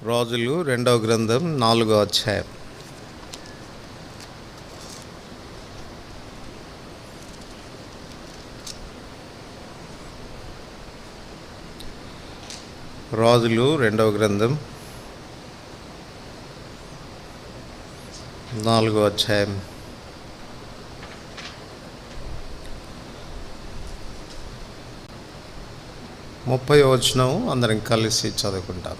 రాజులు 2వ గ్రంథం 4వ అధ్యాయం. రాజులు 2వ గ్రంథం 4వ అధ్యాయం. ముప్పై వచనం అందరం కలిసి చదువుకుంటాం.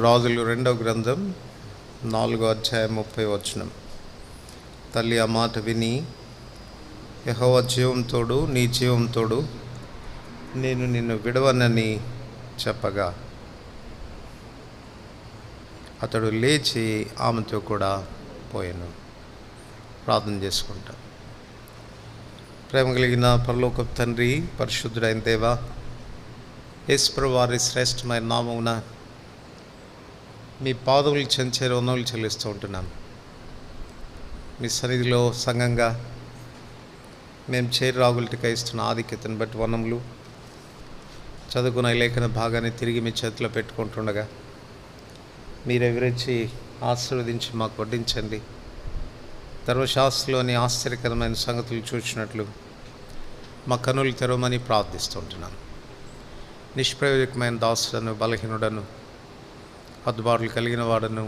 రాజులు 2వ గ్రంథం 4వ అధ్యాయం 30 వచనం. తల్లి ఆ మాట విని, యెహోవా జీవం తోడు, నీ జీవం తోడు, నేను నిన్ను విడవనని చెప్పగా అతడు లేచి ఆమెతో కూడా పోయాను. ప్రార్థన చేసుకుంటా. ప్రేమ కలిగిన పరలోకపు తండ్రి, పరిశుద్ధుడైన దేవా, యేసు వారి శ్రేష్టమైన నామమున మీ పాదములు చెంచే వందనములు చెల్లిస్తూ ఉంటున్నాం. మీ సన్నిధిలో సంఘంగా మేము చేరి రాగులటికై ఇస్తున్న ఆధిక్యతను బట్టి వందనములు. చదువుకున్న లేఖన భాగాన్ని తిరిగి మీ చేతిలో పెట్టుకుంటుండగా మీరు వివరించి ఆశీర్వదించి మాకు వడ్డించండి. ధర్మశాస్త్రంలోని ఆశ్చర్యకరమైన సంగతులు చూసినట్లు మా కనులు తెరవమని ప్రార్థిస్తుంటున్నాను. నిష్ప్రయోజకమైన దాసుడను, బలహీనుడను, అద్దుబాటులు కలిగిన వాడను,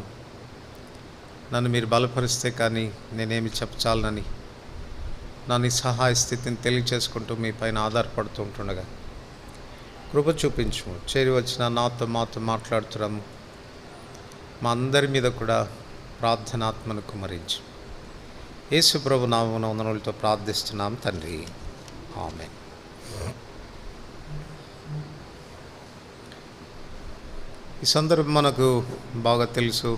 నన్ను మీరు బలపరిస్తే కానీ నేనేమి చెప్పచాలనని నా నిస్సహాయ స్థితిని తెలియచేసుకుంటూ మీ పైన ఆధారపడుతూ ఉంటుండగా కృప చూపించము. చేరి వచ్చిన నాతో మాతో మాట్లాడుతున్నాము. మా అందరి మీద కూడా ప్రార్థనాత్మను కుమరించు. యేసు ప్రభు నామమున వందనములతో ప్రార్థిస్తున్నాం తండ్రి, ఆమేన్. ఈ సందర్భం మనకు బాగా తెలుసు.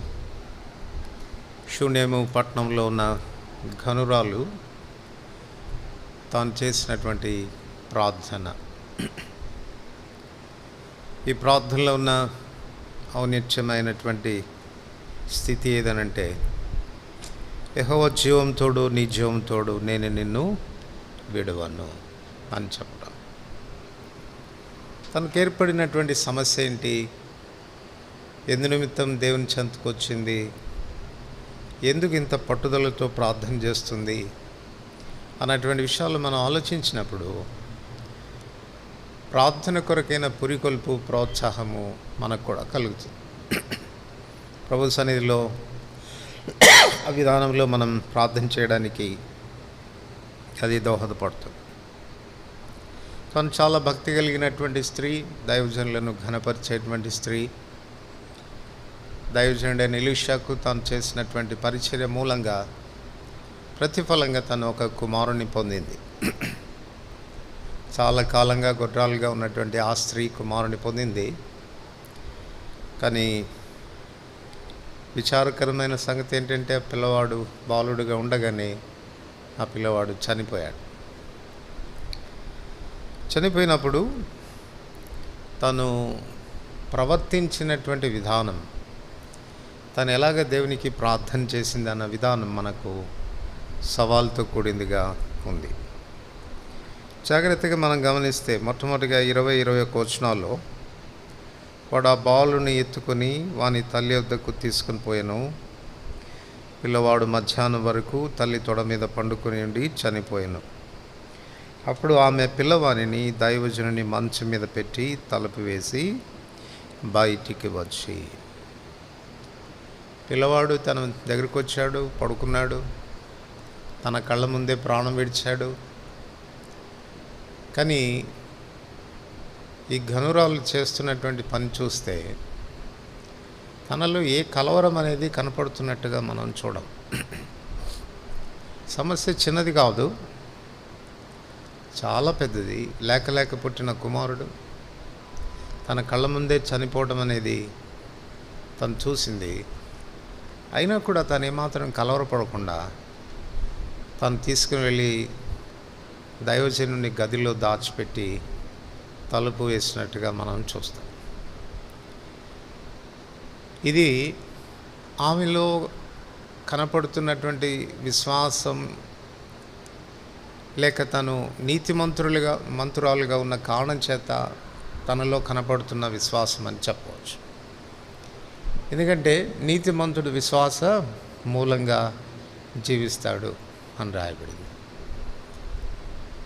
షూనేము పట్టణంలో ఉన్న ఘనురాలు తాను చేసినటువంటి ప్రార్థన. ఈ ప్రార్థనలో ఉన్న ఔన్నత్యమైనటువంటి స్థితి ఏదనంటే, యెహోవా జీవం తోడు, నీ జీవం తోడు, నేను నిన్ను విడవను అని చెప్పడం. తనకు ఏర్పడినటువంటి సమస్య ఏంటి? ఎందు నిమిత్తం దేవుని చెంతకు వచ్చింది? ఎందుకు ఇంత పట్టుదలతో ప్రార్థన చేస్తుంది అన్నటువంటి విషయాలు మనం ఆలోచించినప్పుడు ప్రార్థన కొరకైన పురికొల్పు, ప్రోత్సాహము మనకు కూడా కలుగుతుంది. ప్రభు సన్నిధిలో ఆ విధానంలో మనం ప్రార్థన చేయడానికి అది దోహదపడుతుంది. తను చాలా భక్తి కలిగినటువంటి స్త్రీ, దైవజనులను ఘనపరిచేటువంటి స్త్రీ. దైవజనుడైన ఎలీషాకు తాను చేసినటువంటి పరిచర్య మూలంగా ప్రతిఫలంగా తను ఒక కుమారుని పొందింది. చాలా కాలంగా గొడ్రాలుగా ఉన్నటువంటి ఆ స్త్రీ కుమారుని పొందింది. కానీ విచారకరమైన సంగతి ఏంటంటే, ఆ పిల్లవాడు బాలుడుగా ఉండగానే ఆ పిల్లవాడు చనిపోయాడు. చనిపోయినప్పుడు తను ప్రవర్తించినటువంటి విధానం, తను ఎలాగ దేవునికి ప్రార్థన చేసింది అన్న విధానం మనకు సవాల్తో కూడిందిగా ఉంది. జాగ్రత్తగా మనం గమనిస్తే మొట్టమొదటిగా 20-21 వచనాల్లో, వాడు ఆ బాలుని ఎత్తుకొని వాని తల్లి వద్దకు తీసుకుని పోయాను. పిల్లవాడు మధ్యాహ్నం వరకు తల్లి తొడ మీద పండుకొని ఉండి చనిపోయాను. అప్పుడు ఆమె పిల్లవాడిని దైవజనుని మంచం మీద పెట్టి తలుపు వేసి బయటికి వచ్చి, పిల్లవాడు తన దగ్గరికి వచ్చాడు, పడుకున్నాడు, తన కళ్ళ ముందే ప్రాణం విడిచాడు. కానీ ఈ ఘనురాలు చేస్తున్నటువంటి పని చూస్తే తనలో ఏ కలవరం అనేది కనపడుతున్నట్టుగా మనం చూడం. సమస్య చిన్నది కాదు, చాలా పెద్దది. లేక పుట్టిన కుమారుడు తన కళ్ళ ముందే చనిపోవడం అనేది తను చూసింది. అయినా కూడా తను ఏమాత్రం కలవరపడకుండా తను తీసుకుని వెళ్ళి దైవజనుని గదిలో దాచిపెట్టి తలుపు వేసినట్టుగా మనం చూస్తాం. ఇది ఆమెలో కనపడుతున్నటువంటి విశ్వాసం, లేక తను మంత్రురాలుగా ఉన్న కారణం చేత తనలో కనపడుతున్న విశ్వాసం అని చెప్పవచ్చు. ఎందుకంటే నీతిమంతుడు విశ్వాస మూలంగా జీవిస్తాడు అని రాయబడింది.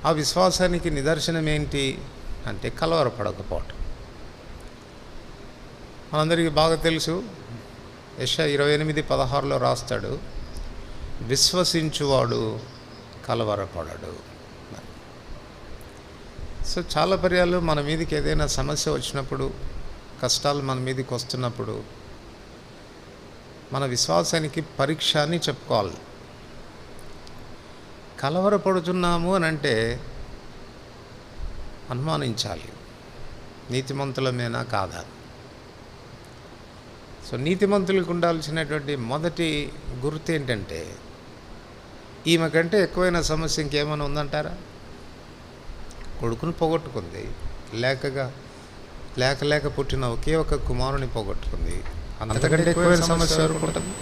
ఆ విశ్వాసానికి నిదర్శనం ఏంటి అంటే కలవరపడకపోవటం. మనందరికీ బాగా తెలుసు, యెషయా 28:16 రాస్తాడు, విశ్వసించువాడు కలవరపడడు. సో చాలా పర్యాలు మన మీదకి ఏదైనా సమస్య వచ్చినప్పుడు, కష్టాలు మన మీదకి వస్తున్నప్పుడు మన విశ్వాసానికి పరీక్ష అని చెప్పుకోవాలి. కలవరపడుతున్నాము అని అంటే అనుమానించాలి, నీతిమంతులమేనా కాదా. సో నీతిమంతులకు ఉండాల్సినటువంటి మొదటి గుర్తు ఏంటంటే, ఈమె కంటే ఎక్కువైన సమస్య ఇంకేమైనా ఉందంటారా? కొడుకుని పోగొట్టుకుంది, లేక పుట్టిన ఒకే ఒక కుమారుని పోగొట్టుకుంది. అంతకంటే ఎక్కువైన సమస్య ఉంటుంది.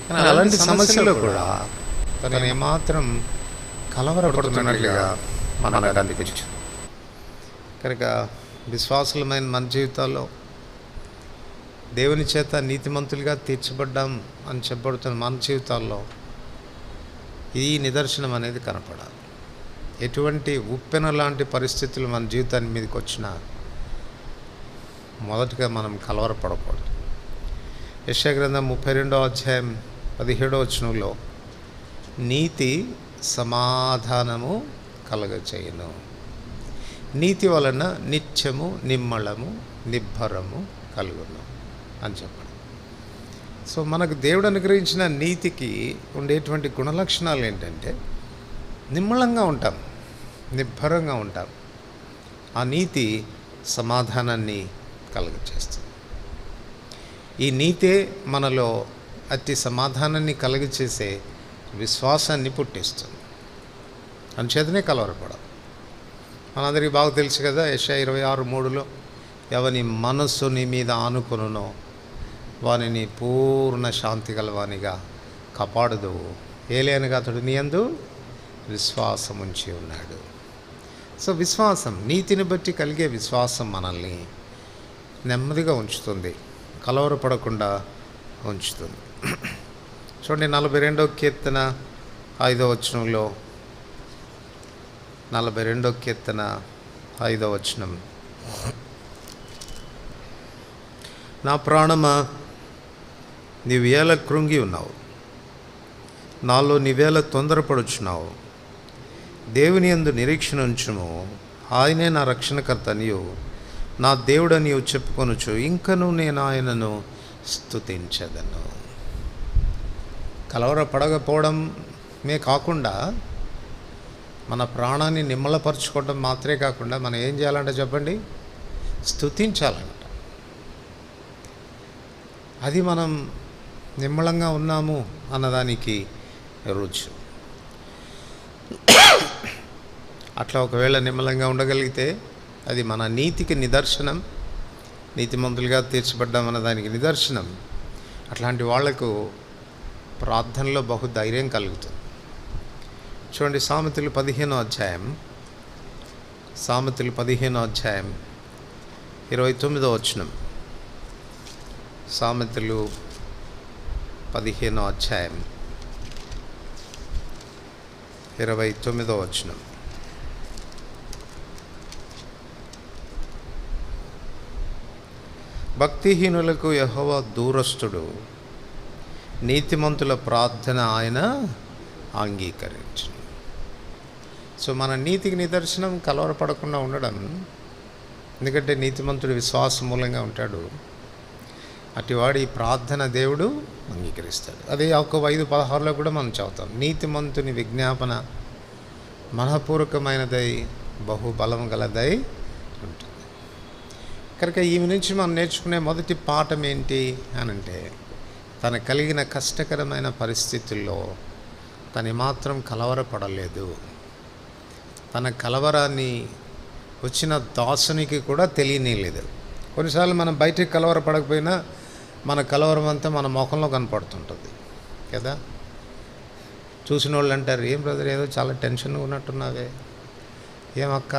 కానీ అలాంటి సమస్యలో కూడా తను ఏమాత్రం కలవరపడుతున్నట్లుగా మనకు అనిపించు. కనుక విశ్వాసులమైన మన జీవితాల్లో దేవుని చేత నీతిమంతులుగా తీర్చబడ్డాం అని చెప్పబడుతున్న మన జీవితాల్లో ఈ నిదర్శనం అనేది కనపడాలి. ఎటువంటి ఉప్పెన లాంటి పరిస్థితులు మన జీవితాన్ని మీదకి వచ్చినా మొదటగా మనం కలవరపడకూడదు. యెషయా గ్రంథం 32:17 నీతి సమాధానము కలగచేయును, నీతి వలన నిత్యము నిమ్మళము నిబ్బరము కలుగును అని చెప్పండి. సో మనకు దేవుడు అనుగ్రహించిన నీతికి ఉండేటువంటి గుణలక్షణాలు ఏంటంటే, నిమ్మళంగా ఉంటాం, నిబ్బరంగా ఉంటాం. ఆ నీతి సమాధానాన్ని కలుగచేస్తుంది. ఈ నీతే మనలో అతి సమాధానాన్ని కలుగచేసే విశ్వాసాన్ని పుట్టిస్తుంది. అంచేతనే కలవరపడాలి. మనందరికీ బాగా తెలుసు కదా, యెషయా 26:3 ఎవని మనస్సు నీ మీద ఆనుకొనునో వానిని పూర్ణ శాంతి గలవానిగా కాపాడుదువు, ఏలయనగా అతడు నీ యందు విశ్వాసం ఉంచి ఉన్నాడు. సో విశ్వాసం, నీతిని బట్టి కలిగే విశ్వాసం మనల్ని నెమ్మదిగా ఉంచుతుంది, కలవరపడకుండా ఉంచుతుంది. చూడండి 42వ కీర్తన 5వ వచనంలో, 42వ కీర్తన 5వ వచనం, నా ప్రాణమా నీవేళ కృంగి ఉన్నావు, నాలో నీవేళ తొందరపడుచున్నావు. దేవుని యందు నిరీక్షణ ఉంచుము, ఆయనే నా రక్షణకర్త అనియు నా దేవుడని చెప్పుకొనుచు ఇంకను నేను ఆయనను స్తుతించదను. కలవరపడకపోవడమే కాకుండా మన ప్రాణాన్ని నిమ్మలపరచుకోవడం మాత్రమే కాకుండా మనం ఏం చేయాలంటే చెప్పండి, స్తుతించాలంట. అది మనం నిమ్మళంగా ఉన్నాము అన్నదానికి రుచి. అట్లా ఒకవేళ నిమ్మలంగా ఉండగలిగితే అది మన నీతికి నిదర్శనం, నీతిమంతులుగా తీర్చబడ్డామన్న దానికి నిదర్శనం. అట్లాంటి వాళ్లకు ప్రార్థనలో బహుధైర్యం కలుగుతుంది. చూడండి సామెతలు 15వ అధ్యాయం 29వ వచనం. సామెతలు 15వ అధ్యాయం 29వ వచనం. భక్తిహీనులకు యెహోవా దూరస్తుడు, నీతిమంతుల ప్రార్థన ఆయన అంగీకరించు. సో మన నీతికి నిదర్శనం కలవరపడకుండా ఉండడం. ఎందుకంటే నీతిమంతుడు విశ్వాస మూలంగా ఉంటాడు. అటివాడి ప్రార్థన దేవుడు అంగీకరిస్తాడు. అదే యాకోబు 5:16 కూడా మనం చదువుతాం, నీతిమంతుని విజ్ఞాపన మనఃపూర్వకమైనదై బహుబలం గలదై ఉంటుంది. కనుక ఈమె నుంచి మనం నేర్చుకునే మొదటి పాఠం ఏంటి అనంటే, తనకు కలిగిన కష్టకరమైన పరిస్థితుల్లో తను మాత్రం కలవరపడలేదు. తన కలవరాన్ని వచ్చిన దాసునికి కూడా తెలియనేలేదు. కొన్నిసార్లు మనం బయటికి కలవరపడకపోయినా మన కలవరం అంతా మన ముఖంలో కనపడుతుంటుంది కదా. చూసిన వాళ్ళు అంటారు, ఏం బ్రదర్ ఏదో చాలా టెన్షన్గా ఉన్నట్టున్నావే, ఏమక్క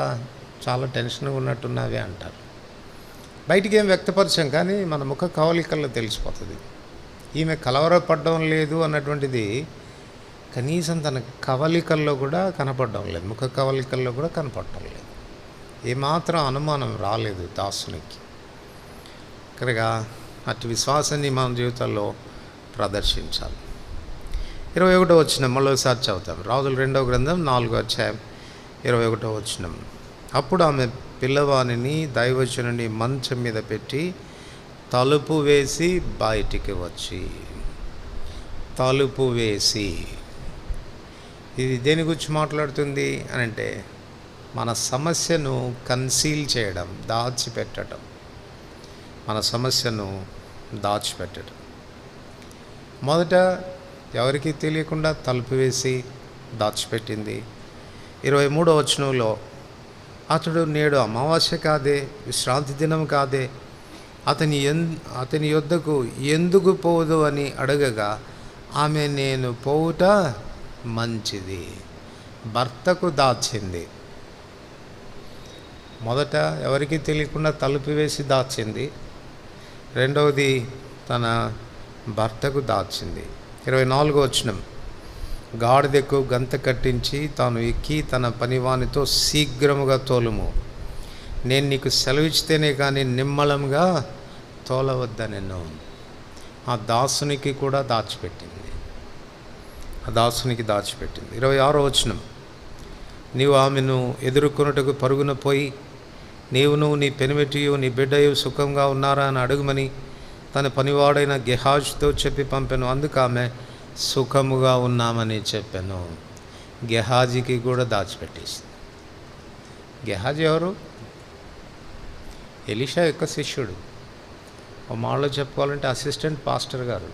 చాలా టెన్షన్గా ఉన్నట్టున్నావే అంటారు. బయటికి ఏం వ్యక్తపరచాం, కానీ మన ముఖ కవలికల్లో తెలిసిపోతుంది. ఈమె కలవరపడడం లేదు అన్నటువంటిది కనీసం తన కవలికల్లో కూడా కనపడడం లేదు, ముఖ కవలికల్లో కూడా కనపడటం లేదు. ఏమాత్రం అనుమానం రాలేదు దాసునికి. కనుక అటు విశ్వాసాన్ని మన జీవితాల్లో ప్రదర్శించాలి. 21వ వచనం మరోసారి చదువుతాం. రాజుల 2వ గ్రంథం 4వ అధ్యాయం 21వ వచనం. అప్పుడు ఆమె పిల్లవానిని దైవజనుని మంచం మీద పెట్టి తలుపు వేసి బయటికి వచ్చి. తలుపు వేసి, ఇది దేని గురించి మాట్లాడుతుంది అని అంటే, మన సమస్యను కన్సీల్ చేయడం, దాచిపెట్టడం. మన సమస్యను దాచిపెట్టడం. మొదట ఎవరికీ తెలియకుండా తలుపు వేసి దాచిపెట్టింది. 23వ వచనంలో, అతడు నేడు అమావాస్య కాదే, విశ్రాంతి దినం కాదే, అతని యొద్దకు ఎందుకు పోదు అని అడగగా ఆమె నేను పోవుట మంచిది. భర్తకు దాచింది. మొదట ఎవరికీ తెలియకుండా తలుపు వేసి దాచింది. రెండవది తన భర్తకు దాచింది. 24వ వచనం. గాడిదకు గంత కట్టించి తాను ఎక్కి తన పనివానితో శీఘ్రముగా తోలుము, నేను నీకు సెలవిస్తేనే కానీ నిమ్మలంగా తోలవద్దనెను. ఆ దాసునికి కూడా దాచిపెట్టింది. ఆ దాసునికి దాచిపెట్టింది. 26వ వచనం. నీవు ఆమెను ఎదుర్కొనుటకు పరుగున పోయి నీవును నీ పెనిమిటియు నీ బిడ్డయు సుఖంగా ఉన్నారా అని అడుగుమని తన పనివాడైన గెహాజుతో చెప్పి పంపెను. అందుకు ఆమె సుఖముగా ఉన్నామని చెప్పాను. గెహాజీకి కూడా దాచిపెట్టేసింది. గెహాజీ ఎవరు? ఎలీషా యొక్క శిష్యుడు. ఓ మాటలో చెప్పుకోవాలంటే అసిస్టెంట్ పాస్టర్ గారు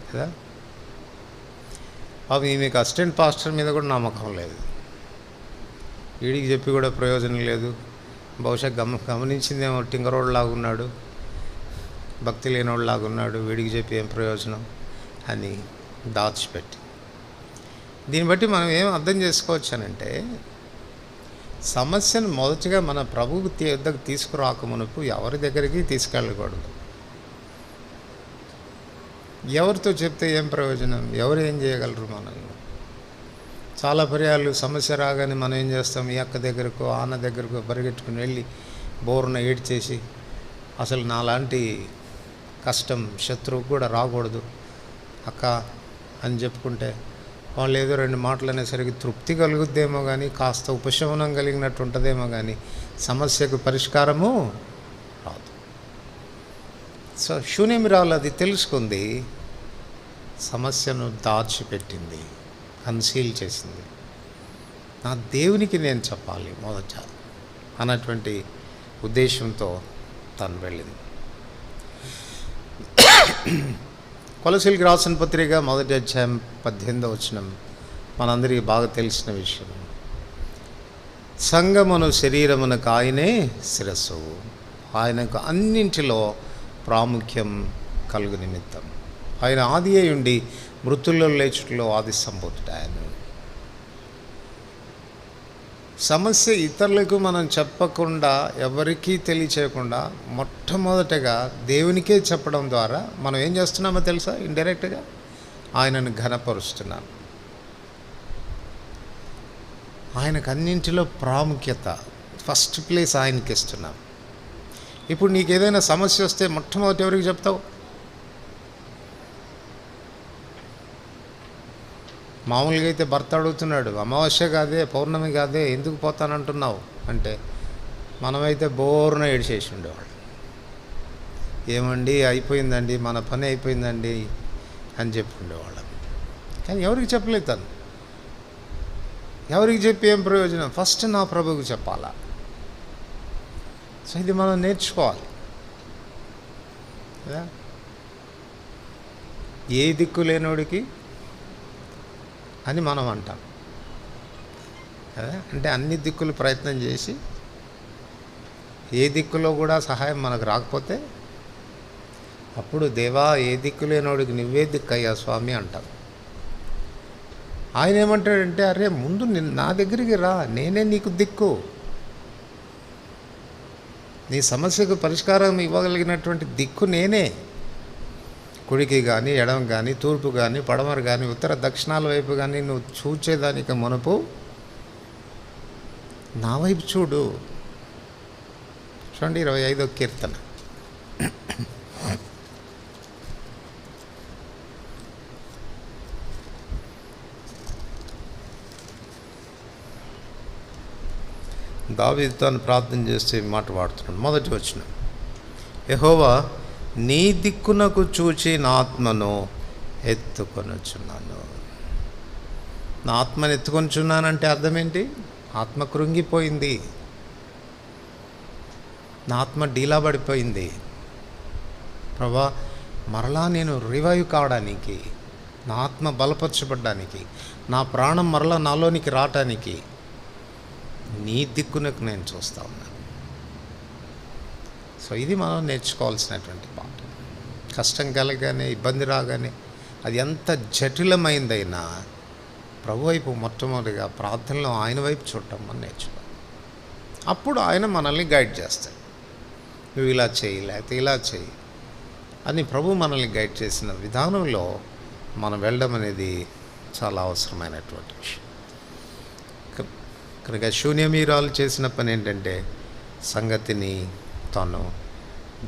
కదా. అవి ఈమెకు అసిస్టెంట్ పాస్టర్ మీద కూడా నమ్మకం లేదు. వీడికి చెప్పి కూడా ప్రయోజనం లేదు. బహుశా గమనించిందేమో, టింగరోడ్లాగా ఉన్నాడు, భక్తి లేనివాళ్ళలాగా ఉన్నాడు, వీడికి చెప్పి ఏం ప్రయోజనం అని దాచిపెట్టి. దీన్ని బట్టి మనం ఏం అర్థం చేసుకోవచ్చానంటే, సమస్యను మొదటిగా మన ప్రభువు వద్దకు తీసుకురాకమునుపు ఎవరి దగ్గరికి తీసుకెళ్ళకూడదు. ఎవరితో చెప్తే ఏం ప్రయోజనం, ఎవరు ఏం చేయగలరు మనల్ని? చాలా పర్యాలు సమస్య రాగానే మనం ఏం చేస్తాం, ఈ అక్క దగ్గరకో ఆన్న దగ్గరకో పరిగెట్టుకుని వెళ్ళి బోరున ఏడ్చేసి, అసలు నాలాంటి కష్టం శత్రువు కూడా రాకూడదు అక్క అని చెప్పుకుంటే వాళ్ళు ఏదో 2 మాటలు అనేసరికి తృప్తి కలుగుద్దేమో కానీ, కాస్త ఉపశమనం కలిగినట్టు ఉంటుందేమో కానీ సమస్యకు పరిష్కారము రాదు. సో శూన్యమిరాలు అది తెలుసుకుంది, సమస్యను దాచిపెట్టింది, కన్సీల్ చేసింది. నా దేవునికి నేను చెప్పాలి మొదట అన్నటువంటి ఉద్దేశంతో తను వెళ్ళింది. కొలసీలకు రాసిన పత్రిక 1వ అధ్యాయం 18వ వచనం మనందరికీ బాగా తెలిసిన విషయం. సంఘమును శరీరమునకు ఆయనే శిరస్సు, ఆయనకు అన్నింటిలో ప్రాముఖ్యం కలుగు నిమిత్తం. ఆయన ఆది అయి ఉండి మృతుల్లో లేచుటలో ఆది సంభూతుడు ఆయన. సమస్య ఇతరులకు మనం చెప్పకుండా, ఎవరికీ తెలియచేయకుండా మొట్టమొదటగా దేవునికే చెప్పడం ద్వారా మనం ఏం చేస్తున్నామో తెలుసా? ఇండైరెక్ట్గా ఆయనను ఘనపరుస్తున్నాం. ఆయనకు అన్నింటిలో ప్రాముఖ్యత, ఫస్ట్ ప్లేస్ ఆయనకి ఇస్తున్నాం. ఇప్పుడు నీకు ఏదైనా సమస్య వస్తే మొట్టమొదటి ఎవరికి చెప్తావు? మామూలుగా అయితే భర్త అడుగుతున్నాడు, అమావాస్య కాదే, పౌర్ణమి కాదే, ఎందుకు పోతానంటున్నావు అంటే మనమైతే బోర్న ఏడిచేసి ఉండేవాడు. ఏమండి అయిపోయిందండి, మన పని అయిపోయిందండి అని చెప్పుకుండేవాళ్ళం. కానీ ఎవరికి చెప్పలేదు తను. ఎవరికి చెప్పి ఏం ప్రయోజనం? ఫస్ట్ నా ప్రభువుకి చెప్పాలా. సో ఇది మనం నేర్చుకోవాలి కదా. ఏ దిక్కు లేనోడికి అని మనం అంటాం కదా. అంటే అన్ని దిక్కులు ప్రయత్నం చేసి ఏ దిక్కులో కూడా సహాయం మనకు రాకపోతే అప్పుడు దేవా ఏ దిక్కు లేనోడికి నువ్వే దిక్కయ్యా స్వామి అంటాం. ఆయన ఏమంటాడంటే, అరే ముందు నా దగ్గరికి రా, నేనే నీకు దిక్కు, నీ సమస్యకు పరిష్కారం ఇవ్వగలిగినటువంటి దిక్కు నేనే. కుడికి కానీ, ఎడమ కానీ, తూర్పు కానీ, పడమర కానీ, ఉత్తర దక్షిణాల వైపు కానీ నువ్వు చూచేదానికి మునుపు నా వైపు చూడు. చూడండి 25వ కీర్తన. దావీదు తాను ప్రార్థన చేస్తే మాట వాడుతున్నాడు. మొదటి వచనం, యెహోవా నీ దిక్కునకు చూచి నా ఆత్మను ఎత్తుకొనుచున్నాను. నా ఆత్మను ఎత్తుకొనుచున్నానంటే అర్థం ఏంటి? ఆత్మ కృంగిపోయింది, నా ఆత్మ డీలా పడిపోయింది. ప్రభా, మరలా నేను రివైవ్ కావడానికి, నా ఆత్మ బలపరచబడ్డానికి, నా ప్రాణం మరలా నాలోనికి రావటానికి నీ దిక్కునకు నేను చూస్తూ ఉన్నాను. సో ఇది మనం నేర్చుకోవాల్సినటువంటి పాట. కష్టం కలగానే, ఇబ్బంది రాగానే, అది ఎంత జటిలమైందైనా ప్రభు వైపు మొట్టమొదటిగా ప్రార్థనలో ఆయన వైపు చూడటం మనం నేర్చుకోవాలి. అప్పుడు ఆయన మనల్ని గైడ్ చేస్తాడు. నువ్వు ఇలా చేయి, లేకపోతే ఇలా చేయి అని ప్రభు మనల్ని గైడ్ చేసిన విధానంలో మనం వెళ్ళడం అనేది చాలా అవసరమైనటువంటి విషయం. కనుక శూన్యమీరాలు చేసిన పని ఏంటంటే సంగతిని తాను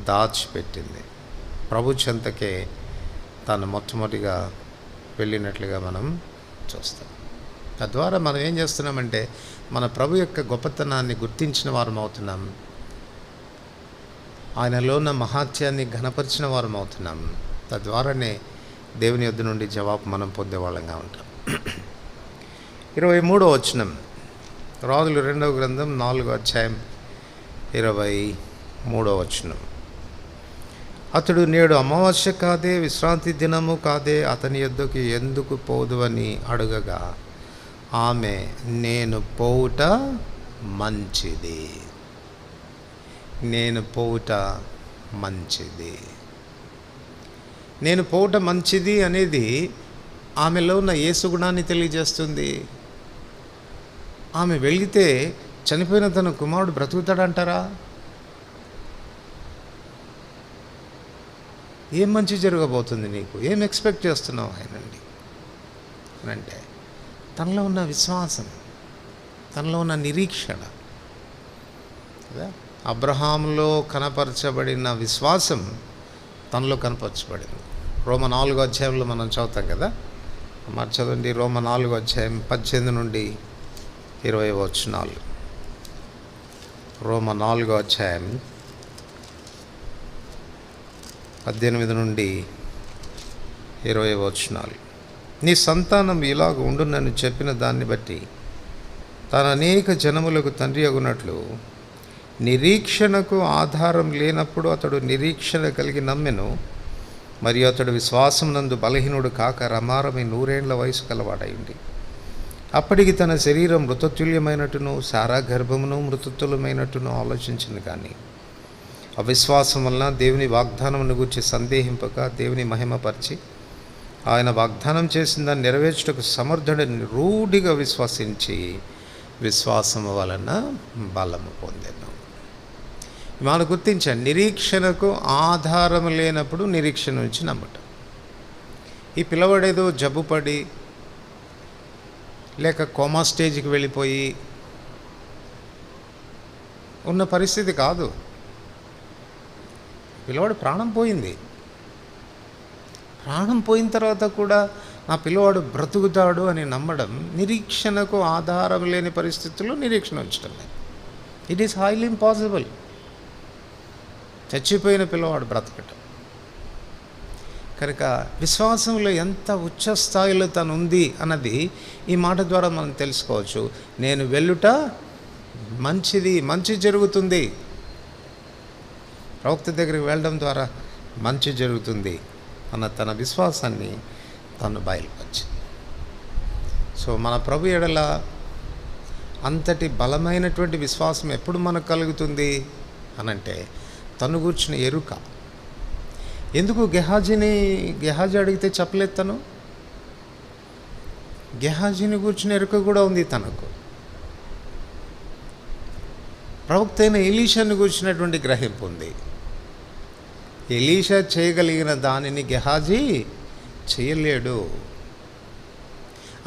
దాచిపెట్టింది. ప్రభు చెంతకే తాను మొట్టమొదటిగా వెళ్ళినట్లుగా మనం చూస్తాం. తద్వారా మనం ఏం చేస్తున్నామంటే మన ప్రభు యొక్క గొప్పతనాన్ని గుర్తించిన వారం అవుతున్నాం, ఆయనలో ఉన్న మహాత్యాన్ని ఘనపరిచిన వారం అవుతున్నాం. తద్వారానే దేవుని యొద్ద నుండి జవాబు మనం పొందేవాళ్ళంగా ఉంటాం. 23వ వచనం, రాజులు 2వ గ్రంథం 4వ అధ్యాయం 23వ వచనం. అతడు నేడు అమావాస్య కాదే, విశ్రాంతి దినము కాదే, అతని యొద్దకు ఎందుకు పోదు అని అడుగగా ఆమె, నేను పోవుట మంచిది, నేను పోవుట మంచిది. నేను పోవుట మంచిది అనేది ఆమెలో ఉన్న యేసు గుణాన్ని తెలియజేస్తుంది. ఆమె వెళితే చనిపోయిన తన కుమారుడు బ్రతుకుతాడంటారా? ఏం మంచి జరగబోతుంది నీకు? ఏం ఎక్స్పెక్ట్ చేస్తున్నావు ఆయనండి అని అంటే తనలో ఉన్న విశ్వాసం, తనలో ఉన్న నిరీక్షణ కదా. అబ్రహాంలో కనపరచబడిన విశ్వాసం తనలో కనపరచబడింది. రోమ 4వ అధ్యాయంలో మనం చదువుతాం కదా. మరి చదవండి, రోమ 4వ అధ్యాయం 18 నుండి 20 వచనాలు. రోమ 4వ అధ్యాయం 18 నుండి 20 వచనాలు. నీ సంతానం ఇలాగ ఉండునని చెప్పిన దాన్ని బట్టి తాను అనేక జనములకు తండ్రి అగునట్లు నిరీక్షణకు ఆధారం లేనప్పుడు అతడు నిరీక్షణ కలిగి నమ్మెను. మరియు అతడు విశ్వాసం నందు బలహీనుడు కాక రమారమి 100 ఏండ్ల వయసు కలవాడైంది. అప్పటికి తన శరీరం మృతతుల్యమైనట్టును సారా గర్భమును మృతతుల్యమైనట్టును ఆలోచించింది. కానీ అవిశ్వాసం వలన దేవుని వాగ్దానమును గురించి సందేహింపక దేవుని మహిమపరిచి ఆయన వాగ్దానం చేసిన దాన్ని నెరవేర్చుటకు సమర్థుడిని రూఢిగా విశ్వసించి విశ్వాసము వలన బలము పొందెను. మనం గుర్తించండి, నిరీక్షణకు ఆధారం లేనప్పుడు నిరీక్షణ నుంచి నమ్మటం. ఈ పిల్లవాడేదో జబ్బుపడి లేక కోమా స్టేజ్కి వెళ్ళిపోయి ఉన్న పరిస్థితి కాదు. పిల్లవాడు ప్రాణం పోయింది. ప్రాణం పోయిన తర్వాత కూడా నా పిల్లవాడు బ్రతుకుతాడు అని నమ్మడం నిరీక్షణకు ఆధారం లేని పరిస్థితుల్లో నిరీక్షణ ఉంచడం లేదు. It is highly impossible. చచ్చిపోయిన పిల్లవాడు బ్రతకటం. కనుక విశ్వాసంలో ఎంత ఉచ్చ స్థాయిలో తను ఉంది అన్నది ఈ మాట ద్వారా మనం తెలుసుకోవచ్చు. నేను వెళ్ళుట మంచిది, మంచి జరుగుతుంది. ప్రవక్త దగ్గరికి వెళ్ళడం ద్వారా మంచి జరుగుతుంది అన్న తన విశ్వాసాన్ని తను బయలుపరిచింది. సో మన ప్రభు ఎడల అంతటి బలమైనటువంటి విశ్వాసం ఎప్పుడు మనకు కలుగుతుంది అనంటే తను కూర్చున్న ఎరుక. ఎందుకు గెహాజీ అడిగితే చెప్పలేదు తను? గెహాజీని కూర్చున్న ఎరుక కూడా ఉంది తనకు. ప్రవక్త అయిన ఎలీషాను గురించినటువంటి గ్రహింపు ఉంది. ఎలీషా చేయగలిగిన దానిని గెహాజీ చేయలేడు.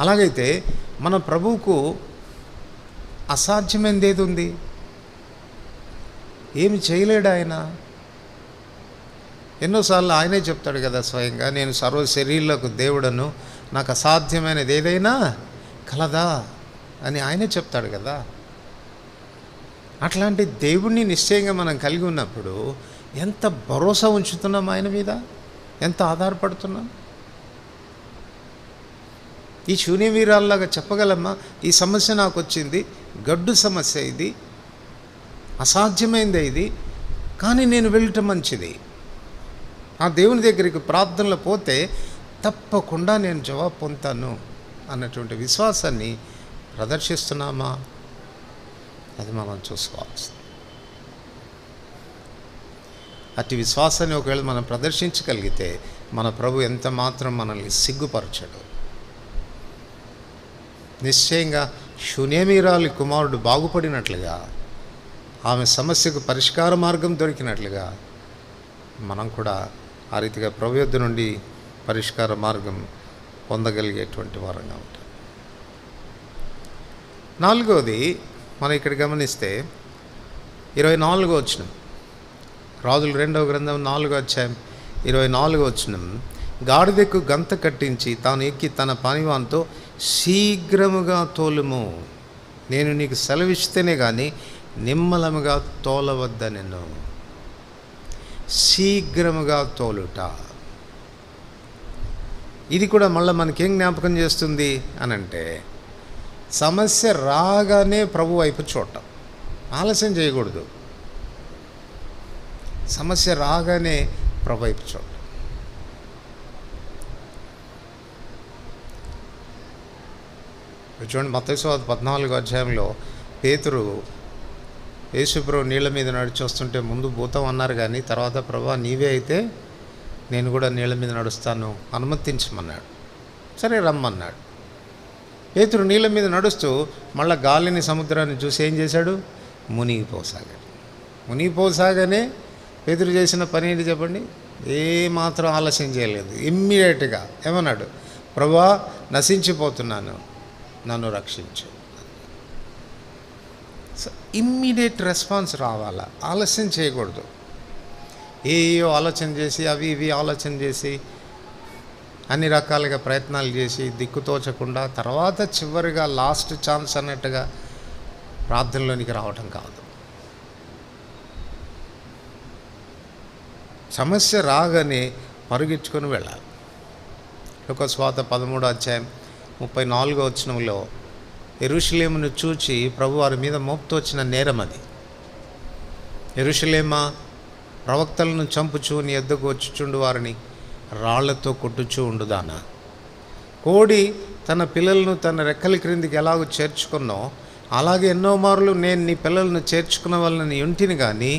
అలాగైతే మన ప్రభువుకు అసాధ్యమైనది ఏది ఉంది? ఏమి చేయలేడు ఆయన. ఎన్నోసార్లు ఆయనే చెప్తాడు కదా స్వయంగా, నేను సర్వ శరీరులకు దేవుడను, నాకు అసాధ్యమైనది ఏదైనా కలదా అని ఆయనే చెప్తాడు కదా. అట్లాంటి దేవుణ్ణి నిశ్చయంగా మనం కలిగి ఉన్నప్పుడు ఎంత భరోసా ఉంచుతున్నాం ఆయన మీద, ఎంత ఆధారపడుతున్నాం. ఈ శూన్యవీరాల్లాగా చెప్పగలమ్మా, ఈ సమస్య నాకు వచ్చింది, గడ్డు సమస్య ఇది, అసాధ్యమైందే ఇది, కానీ నేను వెళ్ళటం మంచిది, ఆ దేవుని దగ్గరికి ప్రార్థనలో పోతే తప్పకుండా నేను జవాబు పొందుతాను అన్నటువంటి విశ్వాసాన్ని ప్రదర్శిస్తున్నామా? అది మనం చూసుకోవాల్సింది. అట్టి విశ్వాసాన్ని ఒకవేళ మనం ప్రదర్శించగలిగితే మన ప్రభు ఎంత మాత్రం మనల్ని సిగ్గుపరచడు. నిశ్చయంగా శూన్యమీరాలి కుమారుడు బాగుపడినట్లుగా, ఆమె సమస్యకు పరిష్కార మార్గం దొరికినట్లుగా మనం కూడా ఆ రీతిగా ప్రభు యొద్ద నుండి పరిష్కార మార్గం పొందగలిగేటువంటి వారంగా ఉంటాం. నాలుగవది మనం ఇక్కడ గమనిస్తే 24వ వచనం, రాజుల 2వ గ్రంథం 4వ అధ్యాయం 24వ వచనం, గాడిదకు గంత కట్టించి తాను ఎక్కి తన పనివానితో శీఘ్రముగా తోలుము, నేను నీకు సెలవిస్తేనే కానీ నిమ్మలముగా తోలవద్దనెను. శీఘ్రముగా తోలుట, ఇది కూడా మళ్ళీ మనకేం జ్ఞాపకం చేస్తుంది అని అంటే, సమస్య రాగానే ప్రభు వైపు చూడటం, ఆలస్యం చేయకూడదు. సమస్య రాగానే ప్రభు వైపు చూడటం. చూడండి, మత్తయి సువార్త 14వ అధ్యాయంలో పేతురు యేసుప్రభు నీళ్ళ మీద నడిచి వస్తుంటే ముందు భూతం అన్నారు, కానీ తర్వాత ప్రభా నీవే అయితే నేను కూడా నీళ్ళ మీద నడుస్తాను, అనుమతించమన్నాడు. సరే రమ్మన్నాడు. పేతురు నీళ్ళ మీద నడుస్తూ మళ్ళీ గాలిని సముద్రాన్ని చూసి ఏం చేశాడు? మునిగిపోసాగాడు. మునిగిపోసాగానే పేతురు చేసిన పని ఏంటి చెప్పండి? ఏమాత్రం ఆలస్యం చేయలేదు. ఇమ్మీడియట్గా ఏమన్నాడు? ప్రభా నశించిపోతున్నాను, నన్ను రక్షించు. సో ఇమ్మీడియట్ రెస్పాన్స్ రావాలా, ఆలస్యం చేయకూడదు. ఏయో ఆలోచన చేసి అవి ఇవి ఆలోచన చేసి అన్ని రకాలుగా ప్రయత్నాలు చేసి దిక్కుతోచకుండా తర్వాత చివరిగా లాస్ట్ ఛాన్స్ అన్నట్టుగా ప్రార్థనలోనికి రావటం కాదు. సమస్య రాగానే పరుగెచ్చుకొని వెళ్ళాలి. లూకా సువార్త 13వ అధ్యాయం 34వ వచనంలో యెరూషలేమును చూచి ప్రభు వారి మీద మోపుతూ వచ్చిన నేరం అది. యెరూషలేమా, ప్రవక్తలను చంపుచు నీ యొద్దకు వచ్చుచుండు వారిని రాళ్లతో కొట్టుచూ ఉండుదానా. కోడి తన పిల్లలను తన రెక్కల క్రిందికి ఎలాగో చేర్చుకున్నో అలాగే ఎన్నో మార్లు నేను నీ పిల్లలను చేర్చుకున్న వాళ్ళని ఇంటిని కానీ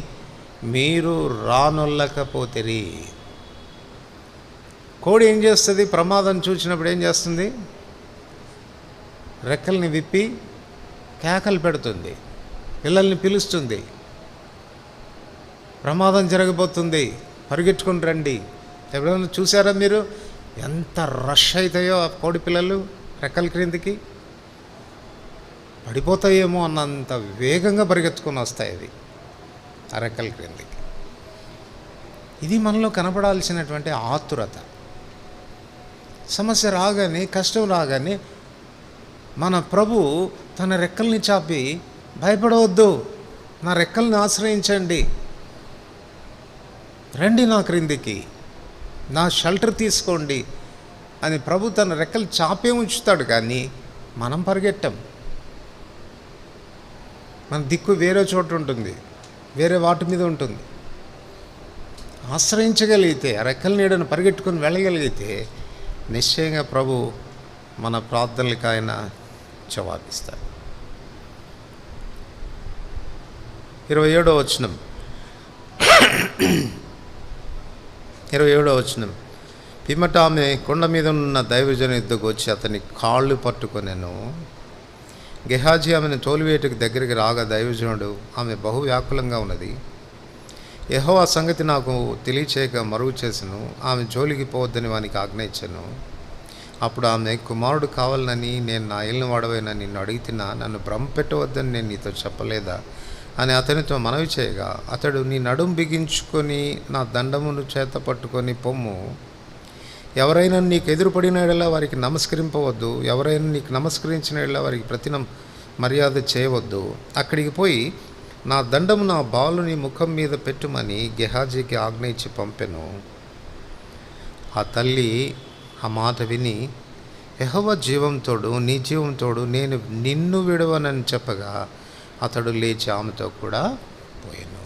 మీరు రానొల్లకపోతిరి. కోడి ఏం చేస్తుంది? ప్రమాదం చూసినప్పుడు ఏం చేస్తుంది? రెక్కల్ని విప్పి కేకలు పెడుతుంది, పిల్లల్ని పిలుస్తుంది, ప్రమాదం జరగబోతుంది, పరిగెట్టుకుని రండి. ఎప్పుడైనా చూసారా మీరు ఎంత రష్ అవుతాయో ఆ కోడి పిల్లలు రెక్కల క్రిందికి? పడిపోతాయేమో అన్నంత వేగంగా పరిగెత్తుకొని వస్తాయి అవి ఆ రెక్కల క్రిందికి. ఇది మనలో కనపడాల్సినటువంటి ఆతురత. సమస్య రాగానే, కష్టం రాగానే మన ప్రభు తన రెక్కల్ని చాపి భయపడవద్దు, నా రెక్కల్ని ఆశ్రయించండి, రండి నా క్రిందికి, నా షెల్టర్ తీసుకోండి అని ప్రభు తన రెక్కలు చాపే ఉంచుతాడు. కానీ మనం పరిగెట్టం. మన దిక్కు వేరే చోటు ఉంటుంది, వేరే వాటి మీద ఉంటుంది. ఆశ్రయించగలిగితే, ఆ రెక్కల నీడను పరిగెట్టుకొని వెళ్ళగలిగితే నిశ్చయంగా ప్రభు మన ప్రార్థనలకు ఆయన జవాబిస్తాడు. 27వ వచనం 27వ వచనం, పిమ్మట ఆమె కొండ మీద ఉన్న దైవజను యుద్ధకు వచ్చి అతని కాళ్ళు పట్టుకొనెను. గెహాజీ ఆమెను తోలివేటుకు దగ్గరికి రాగా దైవజనుడు, ఆమె బహు వ్యాకులంగా ఉన్నది, యెహోవా సంగతి నాకు తెలియచేయక మరుగు చేసెను, ఆమె జోలికి పోవద్దని వానికి ఆజ్ఞ ఇచ్చాను. అప్పుడు ఆమె, కుమారుడు కావాలని నేను నా ఏలిన వాడవైనా నిన్ను అడిగితినా, నన్ను భ్రమ పెట్టవద్దని నేను నీతో చెప్పలేదా అని అతనితో మనవి చేయగా, అతడు, నీ నడుం బిగించుకొని నా దండమును చేత పట్టుకొని పొమ్ము, ఎవరైనా నీకు ఎదురుపడిన యెడల వారికి నమస్కరింపవద్దు, ఎవరైనా నీకు నమస్కరించిన యెడల వారికి ప్రతి మర్యాద చేయవద్దు, అక్కడికి పోయి నా దండము నా బాలుని ముఖం మీద పెట్టుమని గెహాజీకి ఆజ్ఞ ఇచ్చి పంపెను. ఆ తల్లి ఆ మాట విని, యెహోవా జీవంతోడు, నీ జీవంతోడు నేను నిన్ను విడవనని చెప్పగా అతడు లేచి ఆమెతో కూడా పోయాను.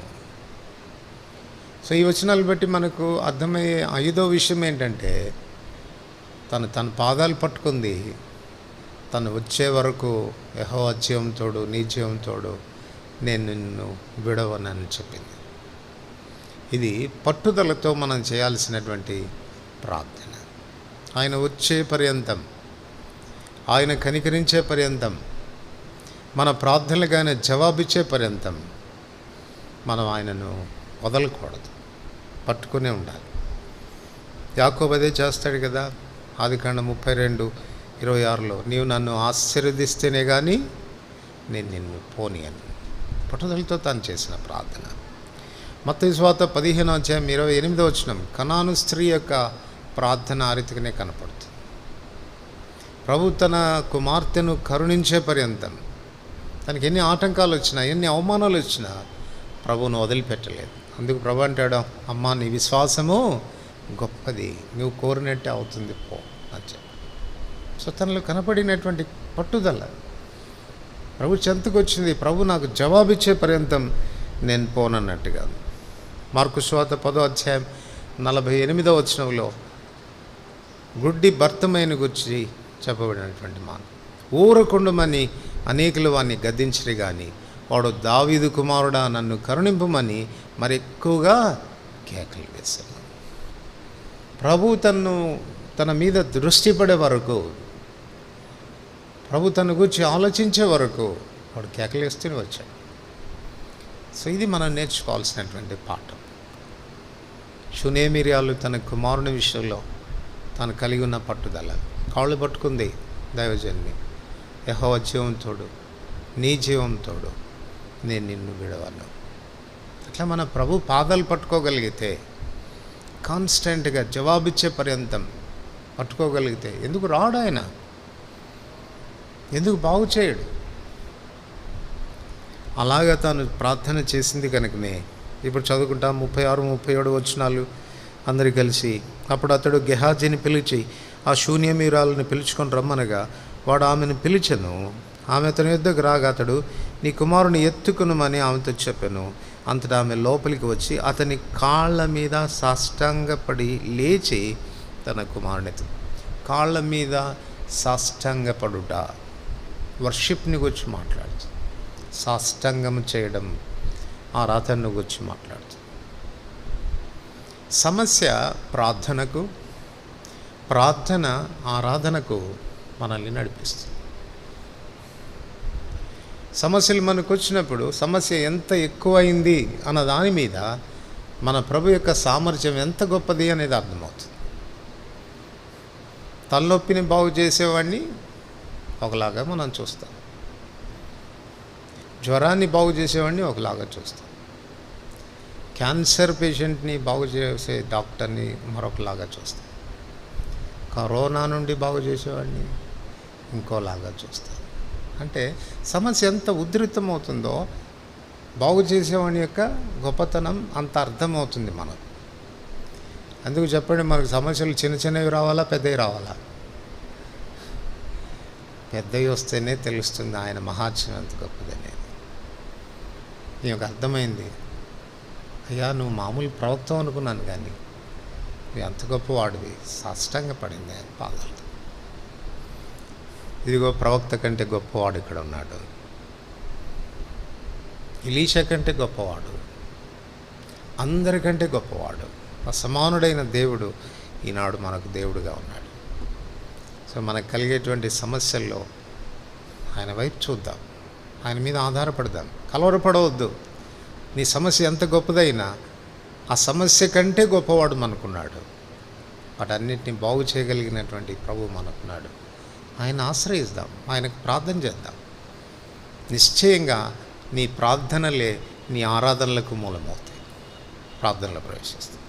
సో ఈ వచనాలు బట్టి మనకు అర్థమయ్యే 5వ విషయం ఏంటంటే, తన పాదాలు పట్టుకుంది, తను వచ్చే వరకు యెహోవా జీవంతోడు, నీ జీవంతోడు నేను నిన్ను విడవనని చెప్పింది. ఇది పట్టుదలతో మనం చేయాల్సినటువంటి ప్రార్థన. ఆయన వచ్చే పర్యంతం, ఆయన కనికరించే పర్యంతం, మన ప్రార్థనలకు ఆయన జవాబిచ్చే పర్యంతం మనం ఆయనను వదలకూడదు, పట్టుకునే ఉండాలి. యాకోబు అదే చేస్తాడు కదా, ఆదికాండం 32:26లో, నీవు నన్ను ఆశీర్వదిస్తేనే కానీ నేను నిన్ను పోనీయను. పట్టుదలతో తాను చేసిన ప్రార్థన. మత్తయి సువార్త 15:28 కనాను స్త్రీ యొక్క ప్రార్థన ఆ రీతిగానే కనపడుతుంది. ప్రభు తన కుమార్తెను కరుణించే పర్యంతం, తనకి ఎన్ని ఆటంకాలు వచ్చినా, ఎన్ని అవమానాలు వచ్చినా ప్రభువును వదిలిపెట్టలేదు. అందుకు ప్రభు అంటాడు, అమ్మా నీ విశ్వాసము గొప్పది, నువ్వు కోరినట్టే అవుతుంది, పో అని చెప్పి. సో తనలో కనపడినటువంటి పట్టుదల ప్రభు చెంతకు వచ్చింది. ప్రభు నాకు జవాబిచ్చే పర్యంతం నేను పోనన్నట్టుగా. మార్కు సువార్త 10:48 గుడ్డి భర్తమైన గురించి చెప్పబడినటువంటి మాట, ఊరకుండమని అనేకులు వాడిని గద్దించరు కానీ వాడు, దావీదు కుమారుడా నన్ను కరుణింపమని మరి ఎక్కువగా కేకలు వేశాను. ప్రభు తన మీద దృష్టి పడే వరకు, ప్రభు తన గురించి ఆలోచించే వరకు వాడు కేకలేస్తూనే వచ్చాడు. సో ఇది మనం నేర్చుకోవాల్సినటువంటి పాఠం. షూనేమిర్యాలు తన కుమారుని విషయంలో తను కలిగి ఉన్న పట్టుదల, కాళ్ళు పట్టుకుంది దైవజన్ని, యెహోవా జీవంతోడు, నీ జీవంతోడు నేను నిన్ను విడవను. అట్లా మన ప్రభు పాదాలు పట్టుకోగలిగితే, కాన్స్టెంట్గా జవాబిచ్చే పర్యంతం పట్టుకోగలిగితే, ఎందుకు రాడు ఆయన, ఎందుకు బాగు చేయడు? అలాగా తాను ప్రార్థన చేసింది కనుకనే ఇప్పుడు చదువుకుంటాం 36-37 అందరు కలిసి. అప్పుడు అతడు గెహాజీని పిలిచి ఆ శూన్యమీరాలను పిలుచుకొని రమ్మనగా వాడు ఆమెను పిలిచెను. ఆమె అతని యొద్దకు రాగా అతడు, నీ కుమారుని ఎత్తుకునమని ఆమెతో చెప్పాను. అంతటా ఆమె లోపలికి వచ్చి అతని కాళ్ళ మీద సాష్టాంగపడి లేచి తన కుమారుని కాళ్ళ మీద సాష్టాంగపడుట, వర్షిప్ని గురించి మాట్లాడుతుంది. సాష్టాంగం చేయడం, ఆరాధనను గురించి మాట్లాడుతుంది. సమస్య ప్రార్థనకు, ప్రార్థన ఆరాధనకు మనల్ని నడిపిస్తుంది. సమస్యలు మనకు వచ్చినప్పుడు సమస్య ఎంత ఎక్కువైంది అన్న దాని మీద మన ప్రభు యొక్క సామర్థ్యం ఎంత గొప్పది అనేది అర్థమవుతుంది. తలనొప్పిని బాగు చేసేవాడిని ఒకలాగా మనం చూస్తాం, జ్వరాన్ని బాగు చేసేవాడిని ఒకలాగా చూస్తాం, క్యాన్సర్ పేషెంట్ని బాగు చేసే డాక్టర్ని మరొకలాగా చూస్తాం, కరోనా నుండి బాగు చేసేవాడిని ఇంకోలాగా చూస్తాం. అంటే సమస్య ఎంత ఉధృతమవుతుందో బాగు చేసేవాడి యొక్క గొప్పతనం అంత అర్థమవుతుంది మనకు. అందుకు చెప్పండి, మనకు సమస్యలు చిన్న చిన్నవి రావాలా, పెద్దవి రావాలా? పెద్దవి వస్తేనే తెలుస్తుంది ఆయన మహాత్మ్యం ఎంత గొప్పదనేది. నీకు అర్థమైంది, అయ్యా నువ్వు మామూలు ప్రవక్త అనుకున్నాను కానీ నువ్వు ఎంత గొప్పవాడివి, సాష్టాంగ పడింది ఆయన పాదాలు. ఇదిగో ప్రవక్త కంటే గొప్పవాడు ఇక్కడ ఉన్నాడు, ఎలీషా కంటే గొప్పవాడు, అందరికంటే గొప్పవాడు, అసమానుడైన దేవుడు ఈనాడు మనకు దేవుడుగా ఉన్నాడు. సో మనకు కలిగేటువంటి సమస్యల్లో ఆయన వైపు చూద్దాం, ఆయన మీద ఆధారపడదాం. కలవరపడవద్దు. నీ సమస్య ఎంత గొప్పదైనా ఆ సమస్య కంటే గొప్పవాడు మనకున్నాడు. వాటన్నిటిని బాగు చేయగలిగినటువంటి ప్రభు మనకున్నాడు. ఆయన ఆశ్రయిద్దాం, ఆయనకు ప్రార్థన చేద్దాం. నిశ్చయంగా నీ ప్రార్థనలే నీ ఆరాధనలకు మూలమవుతాయి. ప్రార్థనలో ప్రవేశిస్తాం.